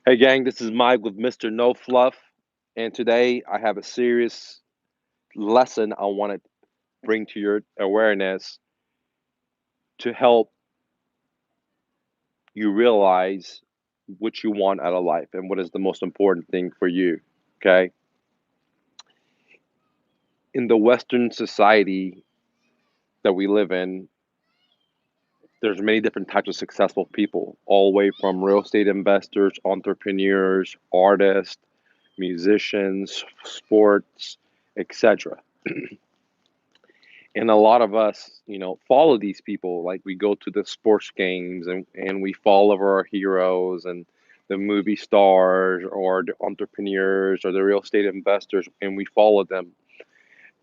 Hey gang, this is Mike with Mr. No Fluff, and today I have a serious lesson I want to bring to your awareness to help you realize what you want out of life and what is the most important thing for you. Okay? In the Western society that we live in, there's many different types of successful people, all the way from real estate investors, entrepreneurs, artists, musicians, sports, etc. And a lot of us, follow these people. Like we go to the sports games and we follow our heroes and the movie stars or the entrepreneurs or the real estate investors, and we follow them.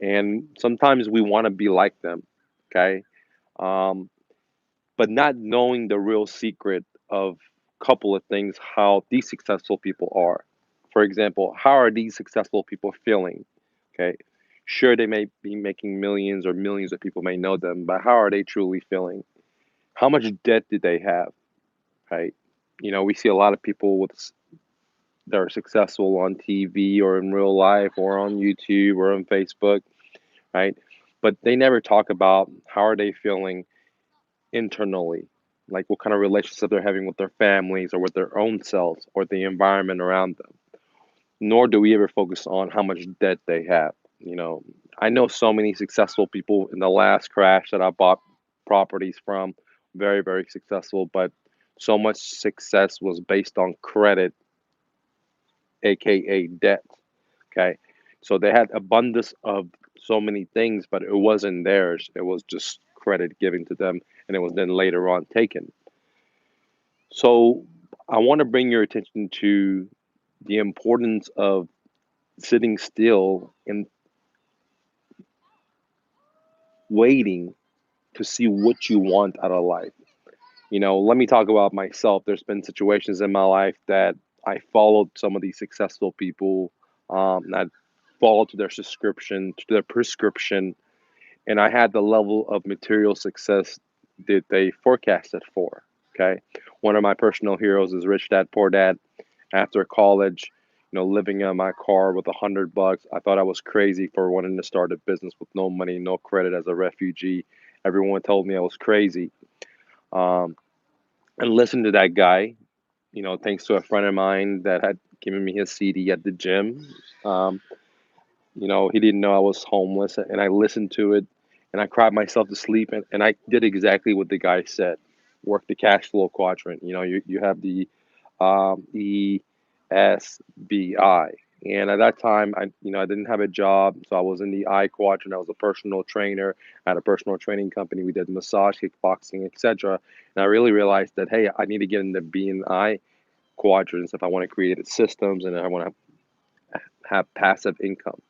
And sometimes we want to be like them, okay? Um, but not knowing the real secret of a couple of things, how these successful people are. For example, how are these successful people feeling? Okay. Sure, they may be making millions or millions of people may know them, but how are they truly feeling? How much debt do they have? Right. We see a lot of people that are successful on TV or in real life or on YouTube or on Facebook, right? But they never talk about how are they feeling internally, like what kind of relationship they're having with their families or with their own selves or the environment around them. Nor do we ever focus on how much debt they have. You know, I know so many successful people in the last crash that I bought properties from, very, very successful, but so much success was based on credit, aka debt. Okay. So they had abundance of so many things, but it wasn't theirs. It was just credit given to them, and it was then later on taken. So I want to bring your attention to the importance of sitting still and waiting to see what you want out of life. Let me talk about myself. There's been situations in my life that I followed some of these successful people, and I followed to their subscription, to their prescription, and I had the level of material success that they forecasted for. Okay. One of my personal heroes is Rich Dad Poor Dad. After college, living in my car with $100. I thought I was crazy for wanting to start a business with no money, no credit as a refugee. Everyone told me I was crazy. Um, and listen to that guy, thanks to a friend of mine that had given me his CD at the gym. Um, he didn't know I was homeless, and I listened to it, and I cried myself to sleep, and I did exactly what the guy said. Work the cash flow quadrant. You have the ESBI. And at that time, I didn't have a job, so I was in the I quadrant. I was a personal trainer. I had a personal training company. We did massage, kickboxing, etc. And I really realized that hey, I need to get into B and I quadrants if I want to create systems and I want to have passive income.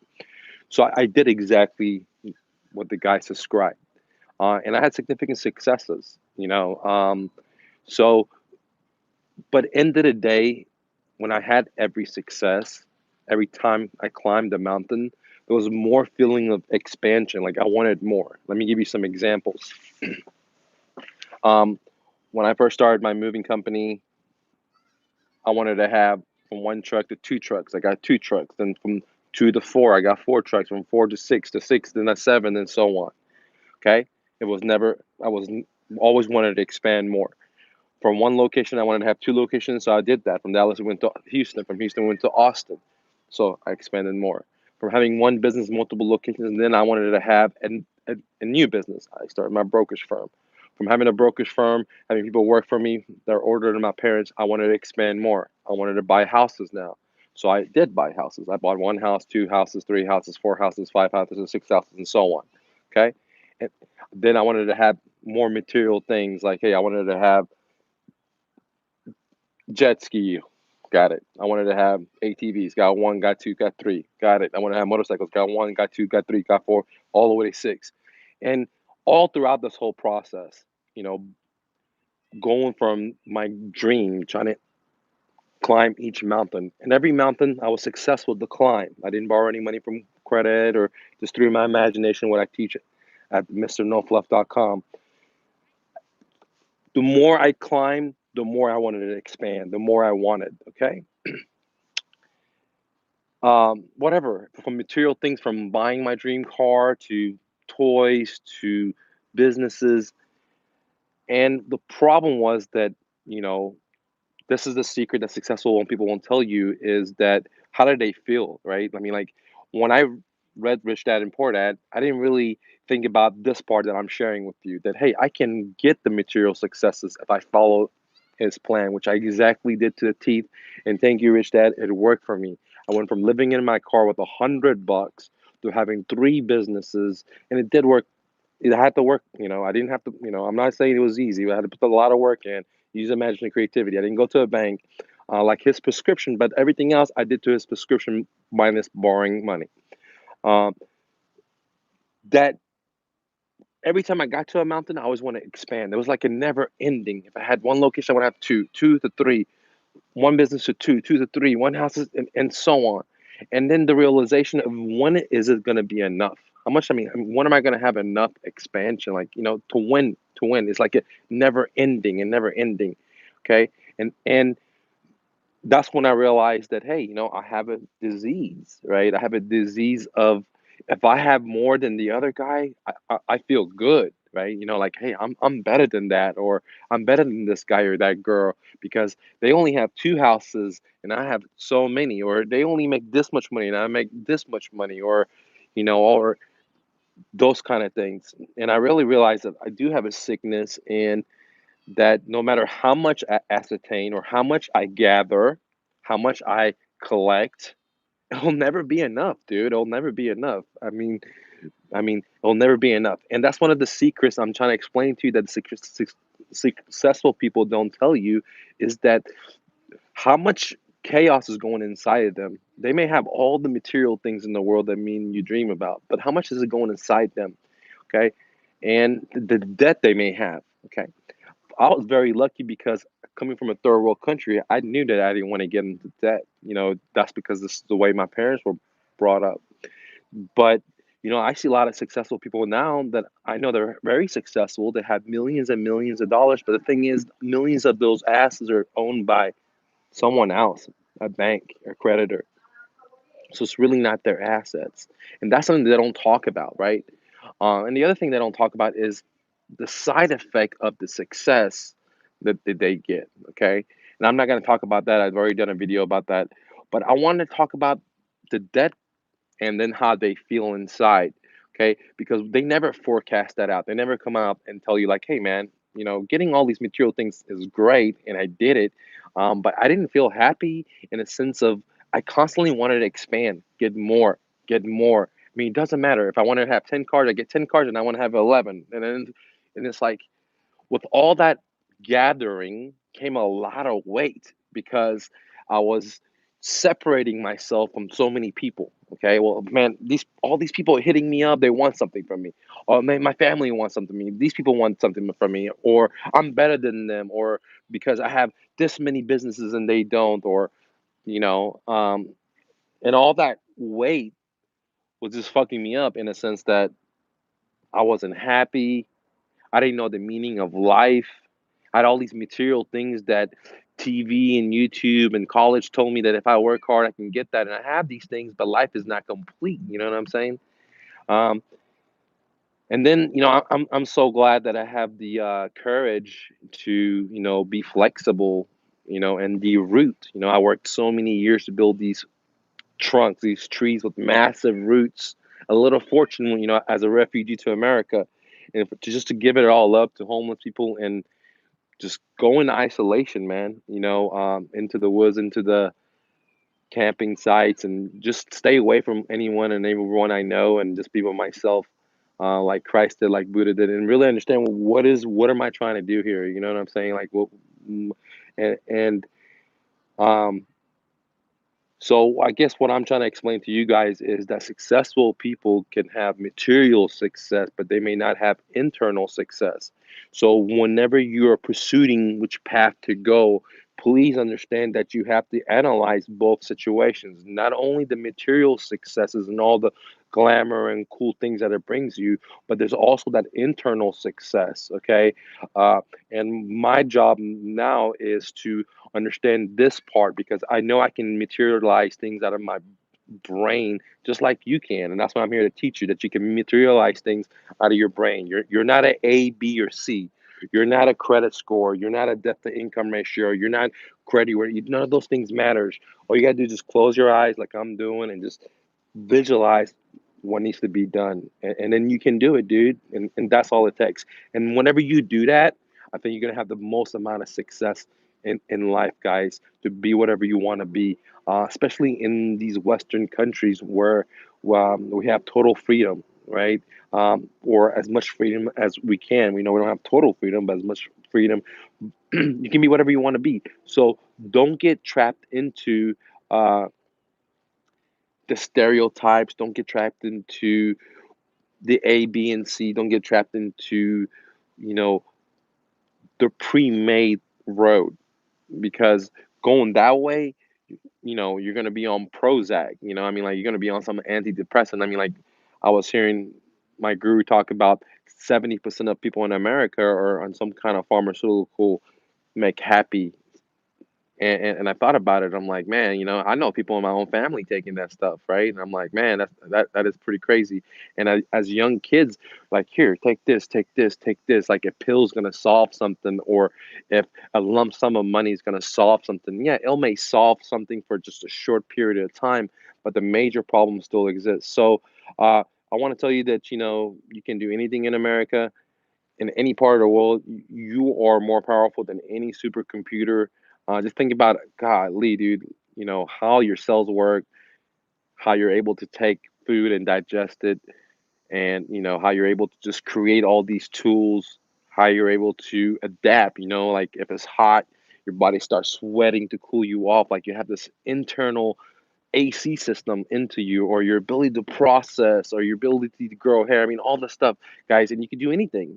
So I did exactly what the guy described, and I had significant successes. So, but end of the day, when I had every success, every time I climbed the mountain, there was more feeling of expansion. Like I wanted more. Let me give you some examples. Um, when I first started my moving company, I wanted to have from one truck to two trucks. I got two trucks. Then from two to four, I got four trucks. From four to six, then a seven, and so on. Okay, it was never. I was always wanted to expand more. From one location, I wanted to have two locations, so I did that. From Dallas, I went to Houston. From Houston, I went to Austin, so I expanded more. From having one business, multiple locations, and then I wanted to have a new business. I started my brokerage firm. From having a brokerage firm, having people work for me that are older than my parents, I wanted to expand more. I wanted to buy houses now. So I did buy houses. I bought one house, two houses, three houses, four houses, five houses, and six houses, and so on. Okay. And then I wanted to have more material things like, hey, I wanted to have jet ski, got it. I wanted to have ATVs, got one, got two, got three, got it. I want to have motorcycles, got one, got two, got three, got four, all the way to six. And all throughout this whole process, you know, going from my dream, trying to climb each mountain. And every mountain I was successful to climb. I didn't borrow any money from credit or just through my imagination, what I teach at MrNoFluff.com. The more I climbed, the more I wanted to expand, the more I wanted. Okay, whatever, from material things, from buying my dream car to toys to businesses. And the problem was that, you know, this is the secret that successful one people won't tell you is that how did they feel, right? I mean, like when I read Rich Dad and Poor Dad, I didn't really think about this part that I'm sharing with you. That hey, I can get the material successes if I follow his plan, which I exactly did to the teeth. And thank you, Rich Dad, it worked for me. I went from living in my car with $100 to having three businesses, and it did work. It had to work, you know. I didn't have to, you know. I'm not saying it was easy. I had to put a lot of work in, use imagination and creativity. I didn't go to a bank like his prescription, but everything else I did to his prescription minus borrowing money. Um, that every time I got to a mountain, I always want to expand. It was like a never ending. If I had one location, I would have two, two to three, one business to two, two to three, one house, and so on. And then the realization of when is it going to be enough? How much? I mean, when am I going to have enough expansion? Like, you know, to win, to win. It's like a never ending and never ending. Okay. And that's when I realized that, hey, you know, I have a disease, right? I have a disease of if I have more than the other guy, I feel good, right? You know, like, hey, I'm better than that, or I'm better than this guy or that girl because they only have two houses and I have so many, or they only make this much money and I make this much money, or, you know, or those kind of things. And I really realized that I do have a sickness, and that no matter how much I ascertain or how much I gather, how much I collect, it'll never be enough, dude. It'll never be enough. I mean, it'll never be enough. And that's one of the secrets I'm trying to explain to you that successful people don't tell you is that how much chaos is going inside of them. They may have all the material things in the world that mean you dream about, but how much is it going inside them? Okay. And the debt they may have. Okay. I was very lucky because coming from a third world country, I knew that I didn't want to get into debt. You know, that's because this is the way my parents were brought up. But, you know, I see a lot of successful people now that I know they're very successful. They have millions and millions of dollars. But the thing is, millions of those assets are owned by someone else, a bank, a creditor. So it's really not their assets. And that's something they don't talk about, right? And the other thing they don't talk about is the side effect of the success that they get. Okay. And I'm not going to talk about that. I've already done a video about that. But I want to talk about the debt and then how they feel inside. Okay. Because they never forecast that out. They never come out and tell you, like, hey, man, you know, getting all these material things is great. And I did it. But I didn't feel happy in a sense of I constantly wanted to expand, get more, get more. I mean, it doesn't matter. If I want to have 10 cars, I get 10 cars and I want to have 11. And it's like, with all that gathering came a lot of weight because I was separating myself from so many people. Okay, well, man, these all these people are hitting me up. They want something from me. Or man, my family wants something from me. These people want something from me, or I'm better than them, or because I have this many businesses and they don't, or you know, and all that weight was just fucking me up in a sense that I wasn't happy. I didn't know the meaning of life. I had all these material things that TV and YouTube and college told me that if I work hard, I can get that. And I have these things, but life is not complete. You know what I'm saying? Um, and then, you know, I'm so glad that I have the courage to, you know, be flexible, you know, and the root. You know, I worked so many years to build these trunks, these trees with massive roots. A little fortune, you know, as a refugee to America, and just to give it all up to homeless people and just go into isolation, man. You know, into the woods, into the camping sites, and just stay away from anyone and everyone I know, and just be with myself, like Christ did, like Buddha did, and really understand what am I trying to do here? You know what I'm saying? Like, what, and um, so I guess what I'm trying to explain to you guys is that successful people can have material success, but they may not have internal success. So whenever you're pursuing which path to go, please understand that you have to analyze both situations, not only the material successes and all the glamour and cool things that it brings you, but there's also that internal success. Okay. Uh, and my job now is to understand this part because I know I can materialize things out of my brain just like you can. And that's why I'm here to teach you that you can materialize things out of your brain. You're not an A, B, or C. You're not a credit score. You're not a debt to income ratio. You're not credit where none of those things matters. All you gotta do is just close your eyes like I'm doing and just visualize what needs to be done. And then you can do it, dude. And that's all it takes. And whenever you do that, I think you're gonna have the most amount of success in life, guys, to be whatever you want to be, especially in these Western countries where we have total freedom, right? Or as much freedom as we can. We know we don't have total freedom, but as much freedom you can be whatever you want to be. So don't get trapped into uh, the stereotypes. Don't get trapped into the A, B, and C. Don't get trapped into, you know, the pre-made road because going that way, you're gonna be on Prozac. I mean, like you're gonna be on some antidepressant. I mean, like I was hearing my guru talk about 70% of people in America are on some kind of pharmaceutical make happy. And I thought about it. I'm like, man, I know people in my own family taking that stuff, right? And I'm like, man, that is pretty crazy. And as young kids, like, here, take this, take this, take this. Like, if pill's gonna solve something, or if a lump sum of money is gonna solve something, yeah, it may solve something for just a short period of time, but the major problem still exists. So, I want to tell you that you can do anything in America in any part of the world. You are more powerful than any supercomputer. Just think about, God, Lee, dude, how your cells work, how you're able to take food and digest it, and, how you're able to just create all these tools, how you're able to adapt, like if it's hot, your body starts sweating to cool you off. Like you have this internal AC system into you, or your ability to process, or your ability to grow hair. I mean, all this stuff, guys, and you can do anything.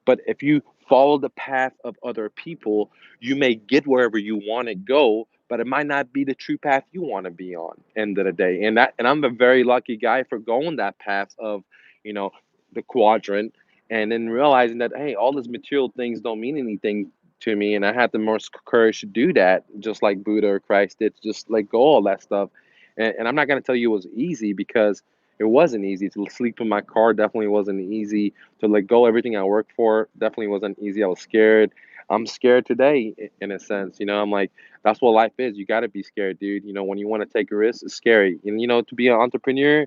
But if you follow the path of other people, you may get wherever you want to go, but it might not be the true path you want to be on. End of the day, and I'm a very lucky guy for going that path of, you know, the quadrant, and then realizing that, hey, all these material things don't mean anything to me, and I had the most courage to do that, just like Buddha or Christ did, to just let go all that stuff. And I'm not gonna tell you it was easy because it wasn't easy to sleep in my car. Definitely wasn't easy to let go everything I worked for. Definitely wasn't easy. I was scared. I'm scared today, in a sense. I'm like, that's what life is. You got to be scared, dude. When you want to take a risk, it's scary. And to be an entrepreneur,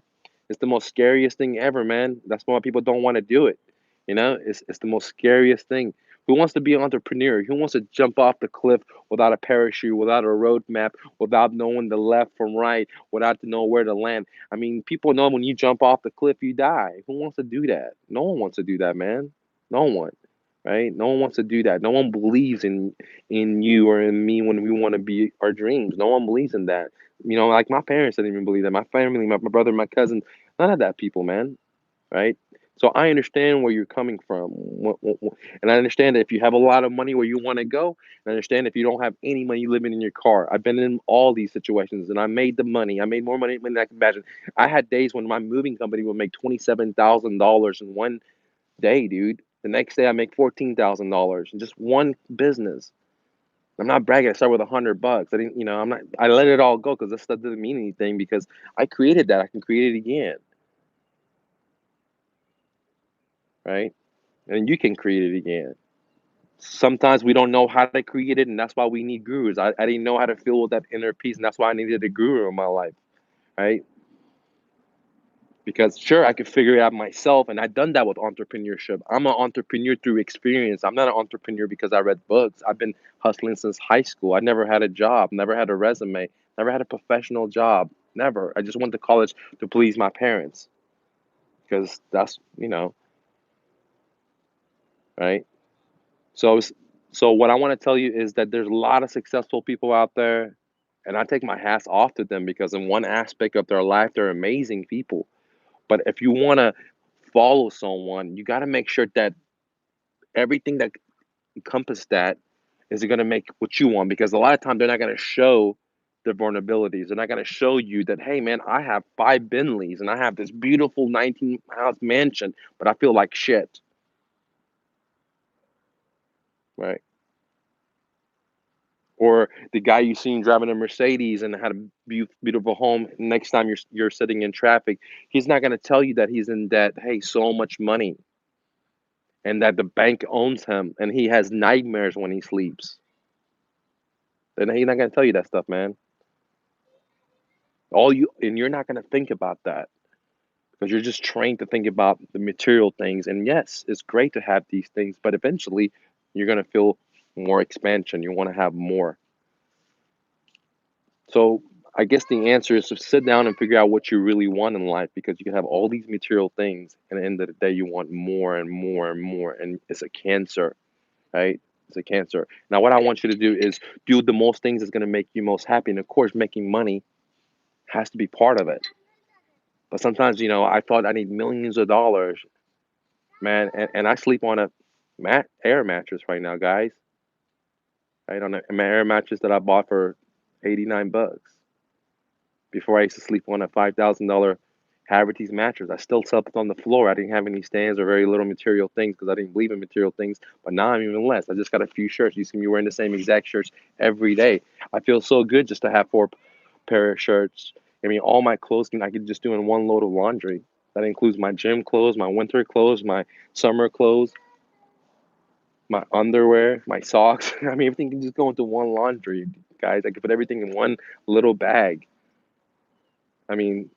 it's the most scariest thing ever, man. That's why people don't want to do it. It's the most scariest thing. Who wants to be an entrepreneur? Who wants to jump off the cliff without a parachute, without a roadmap, without knowing the left from right, without to know where to land? I mean, people know when you jump off the cliff, you die. Who wants to do that? No one wants to do that, man. No one, right? No one wants to do that. No one believes in you or in me when we want to be our dreams. No one believes in that. Like my parents didn't even believe that. My family, my brother, my cousin, none of that people, man, right? So I understand where you're coming from, and I understand that if you have a lot of money where you want to go, and I understand if you don't have any money living in your car. I've been in all these situations, and I made the money. I made more money than I can imagine. I had days when my moving company would make $27,000 in one day, dude. The next day I make $14,000 in just one business. I'm not bragging. I started with $100. I didn't, I'm not. I let it all go because this stuff doesn't mean anything because I created that. I can create it again, right? And you can create it again. Sometimes we don't know how to create it, and that's why we need gurus. I didn't know how to feel with that inner peace, and that's why I needed a guru in my life, right? Because sure, I could figure it out myself, and I've done that with entrepreneurship. I'm an entrepreneur through experience. I'm not an entrepreneur because I read books. I've been hustling since high school. I never had a job, never had a resume, never had a professional job, never. I just went to college to please my parents because that's, right? So, so what I want to tell you is that there's a lot of successful people out there, and I take my hats off to them because in one aspect of their life, they're amazing people. But if you want to follow someone, you got to make sure that everything that encompass that Is it going to make what you want? Because a lot of times they're not going to show their vulnerabilities. They're not going to show you that, hey, man, I have 5 Bentleys and I have this beautiful 19-house mansion, but I feel like shit, right? Or the guy you seen driving a Mercedes and had a beautiful home. Next time you're sitting in traffic, he's not going to tell you that he's in debt. Hey, so much money, and that the bank owns him, and he has nightmares when he sleeps. Then he's not going to tell you that stuff, man. You're not going to think about that because you're just trained to think about the material things. And yes, it's great to have these things, but eventually, you're going to feel more expansion. You want to have more. So I guess the answer is to sit down and figure out what you really want in life, because you can have all these material things and at the end of the day you want more and more and more, and it's a cancer, right? It's a cancer. Now what I want you to do is do the most things that's going to make you most happy, and of course making money has to be part of it. But sometimes, I thought I need millions of dollars, man, and I sleep on a air mattress right now, guys. Right, on an air mattress that I bought for $89. Before I used to sleep on a $5,000 Haverty's mattress. I still slept on the floor. I didn't have any stands or very little material things because I didn't believe in material things. But now I'm even less. I just got a few shirts. You see me wearing the same exact shirts every day. I feel so good just to have 4 pair of shirts. I mean, all my clothes I could just do in one load of laundry. That includes my gym clothes, my winter clothes, my summer clothes, my underwear, my socks. I mean, everything can just go into one laundry, guys. I could put everything in one little bag. I mean,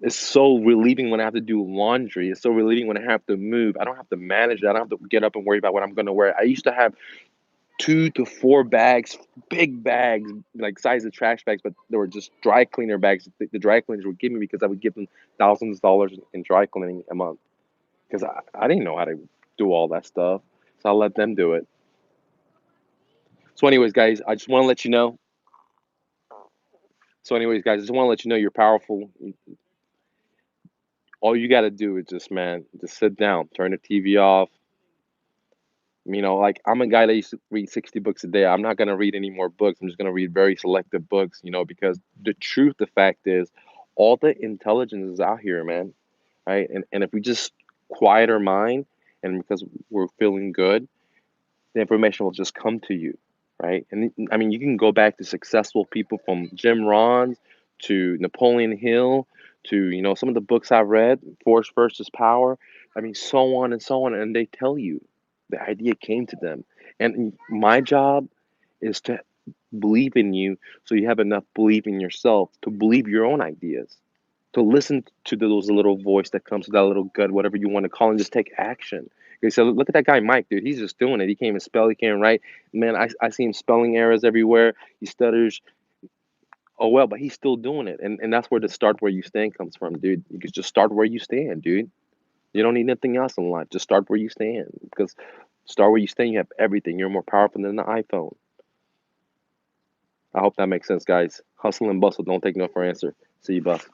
it's so relieving when I have to do laundry. It's so relieving when I have to move. I don't have to manage that. I don't have to get up and worry about what I'm going to wear. I used to have 2 to 4 bags, big bags, like size of trash bags, but they were just dry cleaner bags. The dry cleaners would give me because I would give them thousands of dollars in dry cleaning a month because I didn't know how to do all that stuff. So I let them do it. So, anyways, guys, I just want to let you know. I just want to let you know you're powerful. All you got to do is just, man, just sit down, turn the TV off. Like I'm a guy that used to read 60 books a day. I'm not gonna read any more books. I'm just gonna read very selective books, because the fact is, all the intelligence is out here, man. Right? And if we just quiet our mind, and because we're feeling good, the information will just come to you, right? And I mean, you can go back to successful people from Jim Rohn to Napoleon Hill to some of the books I've read, Force versus Power. I mean, so on and so on, and they tell you the idea came to them. And my job is to believe in you, so you have enough belief in yourself to believe your own ideas, to listen to those little voice that comes to that little gut, whatever you want to call, and just take action. Okay, so look at that guy Mike, dude. He's just doing it. He can't even spell. He can't write. Man, I see him spelling errors everywhere. He stutters. Oh well, but he's still doing it, and that's where the start where you stand comes from, dude. You can just start where you stand, dude. You don't need nothing else in life. Just start where you stand, because start where you stand. You have everything. You're more powerful than the iPhone. I hope that makes sense, guys. Hustle and bustle. Don't take no for an answer. See you, boss.